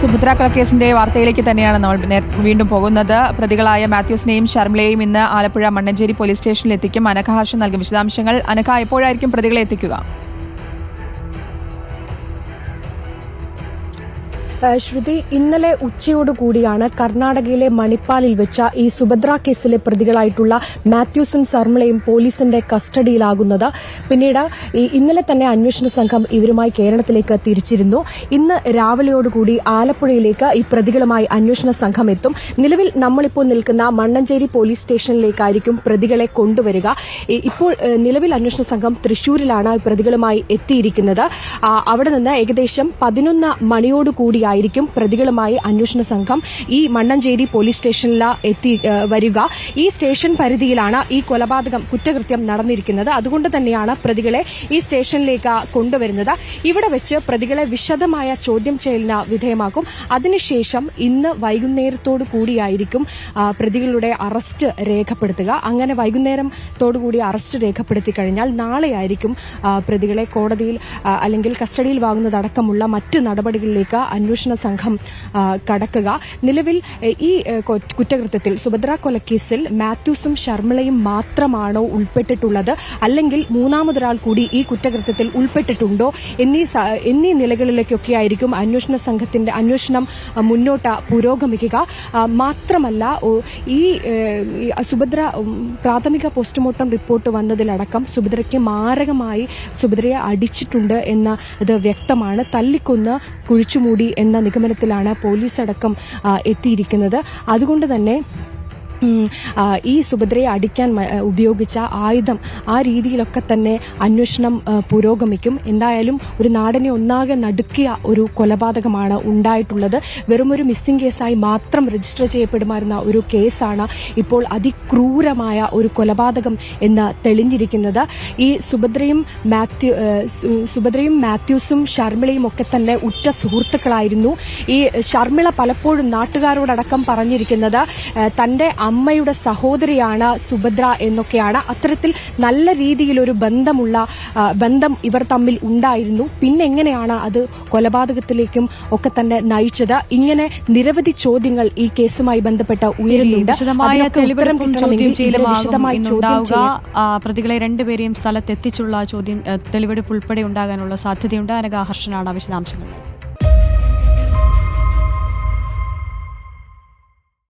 സുഭദ്ര കൊലക്കേസിന്റെ വാർത്തയിലേക്ക് തന്നെയാണ് നമ്മൾ വീണ്ടും പോകുന്നത്. പ്രതികളായ മാത്യൂസിനെയും ഷർമിളയെയും ഇന്ന് ആലപ്പുഴ മണ്ണഞ്ചേരി പോലീസ് സ്റ്റേഷനിൽ എത്തിക്കും. അനഘ ഹർഷൻ നൽകും വിശദാംശങ്ങൾ. അനഘ, എപ്പോഴായിരിക്കും പ്രതികളെ എത്തിക്കുക? ശ്രുതി, ഇന്നലെ ഉച്ചയോടുകൂടിയാണ് കർണാടകയിലെ മണിപ്പാലിൽ വെച്ച ഈ സുഭദ്ര കേസിലെ പ്രതികളായിട്ടുള്ള മാത്യൂസും ഷർമിളയും പോലീസിന്റെ കസ്റ്റഡിയിലാകുന്നത്. പിന്നീട് ഇന്നലെ തന്നെ അന്വേഷണ സംഘം ഇവരുമായി കേരളത്തിലേക്ക് തിരിച്ചിരുന്നു. ഇന്ന് രാവിലെയോടുകൂടി ആലപ്പുഴയിലേക്ക് ഈ പ്രതികളുമായി അന്വേഷണ സംഘം എത്തും. നിലവിൽ നമ്മളിപ്പോൾ നിൽക്കുന്ന മണ്ണഞ്ചേരി പോലീസ് സ്റ്റേഷനിലേക്കായിരിക്കും പ്രതികളെ കൊണ്ടുവരിക. ഇപ്പോൾ നിലവിൽ അന്വേഷണ സംഘം തൃശൂരിലാണ് പ്രതികളുമായി എത്തിയിരിക്കുന്നത്. അവിടെ നിന്ന് ഏകദേശം 11 മണിയോടുകൂടി ായിരിക്കും പ്രതികളുമായി അന്വേഷണ സംഘം ഈ മണ്ണഞ്ചേരി പോലീസ് സ്റ്റേഷനിൽ എത്തി വരിക. ഈ സ്റ്റേഷൻ പരിധിയിലാണ് ഈ കൊലപാതകം കുറ്റകൃത്യം നടന്നിരിക്കുന്നത്. അതുകൊണ്ട് തന്നെയാണ് പ്രതികളെ ഈ സ്റ്റേഷനിലേക്ക് കൊണ്ടുവരുന്നത്. ഇവിടെ വെച്ച് പ്രതികളെ വിശദമായ ചോദ്യം ചെയ്യലിന് വിധേയമാക്കും. അതിനുശേഷം ഇന്ന് വൈകുന്നേരത്തോടു കൂടിയായിരിക്കും പ്രതികളുടെ അറസ്റ്റ് രേഖപ്പെടുത്തുക. അങ്ങനെ വൈകുന്നേരത്തോടുകൂടി അറസ്റ്റ് രേഖപ്പെടുത്തി കഴിഞ്ഞാൽ നാളെയായിരിക്കും പ്രതികളെ കോടതിയിൽ അല്ലെങ്കിൽ കസ്റ്റഡിയിൽ വാങ്ങുന്നതടക്കമുള്ള മറ്റ് നടപടികളിലേക്ക് അന്വേഷണ സംഘം കടക്കുക. നിലവിൽ ഈ കുറ്റകൃത്യത്തിൽ സുഭദ്ര കൊലക്കേസിൽ മാത്യൂസും ഷർമിളയും മാത്രമാണോ ഉൾപ്പെട്ടിട്ടുള്ളത്, അല്ലെങ്കിൽ മൂന്നാമതൊരാൾ കൂടി ഈ കുറ്റകൃത്യത്തിൽ ഉൾപ്പെട്ടിട്ടുണ്ടോ എന്നീ നിലകളിലേക്കൊക്കെയായിരിക്കും അന്വേഷണ സംഘത്തിന്റെ അന്വേഷണം മുന്നോട്ട് പുരോഗമിക്കുക. മാത്രമല്ല, ഈ സുഭദ്ര പ്രാഥമിക പോസ്റ്റ്മോർട്ടം റിപ്പോർട്ട് വന്നതിലടക്കം സുഭദ്രയ്ക്ക് മാരകമായി സുഭദ്രയെ അടിച്ചിട്ടുണ്ട് എന്ന് ഇത് വ്യക്തമാണ്. തല്ലിക്കൊന്ന് കുഴിച്ചുമൂടി എന്ന നിഗമനത്തിലാണ് പോലീസ് അടക്കം എത്തിയിരിക്കുന്നത്. അതുകൊണ്ട് തന്നെ ഈ സുഭദ്രയെ അടിക്കാൻ ഉപയോഗിച്ച ആയുധം ആ രീതിയിലൊക്കെ തന്നെ അന്വേഷണം പുരോഗമിക്കും. എന്തായാലും ഒരു നാടിനെ ഒന്നാകെ നടുക്കിയ ഒരു കൊലപാതകമാണ് ഉണ്ടായിട്ടുള്ളത്. വെറുമൊരു മിസ്സിംഗ് കേസായി മാത്രം രജിസ്റ്റർ ചെയ്യപ്പെടുമായിരുന്ന ഒരു കേസാണ് ഇപ്പോൾ അതിക്രൂരമായ ഒരു കൊലപാതകം എന്ന് തെളിഞ്ഞിരിക്കുന്നത്. ഈ സുഭദ്രയും മാത്യൂസും ഷർമിളയും ഒക്കെ തന്നെ ഉറ്റ സുഹൃത്തുക്കളായിരുന്നു. ഈ ഷർമിള പലപ്പോഴും നാട്ടുകാരോടക്കം പറഞ്ഞിരിക്കുന്നത് തന്റെ അമ്മയുടെ സഹോദരിയാണ് സുഭദ്ര എന്നൊക്കെയാണ്. അത്തരത്തിൽ നല്ല രീതിയിലൊരു ബന്ധം ഇവർ തമ്മിൽ ഉണ്ടായിരുന്നു. പിന്നെ എങ്ങനെയാണ് അത് കൊലപാതകത്തിലേക്കും ഒക്കെ തന്നെ നയിച്ചത്? ഇങ്ങനെ നിരവധി ചോദ്യങ്ങൾ ഈ കേസുമായി ബന്ധപ്പെട്ട് ഉയരുന്നുണ്ട്. പ്രതികളെ രണ്ടുപേരെയും സ്ഥലത്തെത്തിച്ചുള്ള തെളിവെടുപ്പ് ഉൾപ്പെടെ ഉണ്ടാകാനുള്ള സാധ്യതയുണ്ട്. അനഘ ഹർഷനാണ് വിശദാംശങ്ങൾ.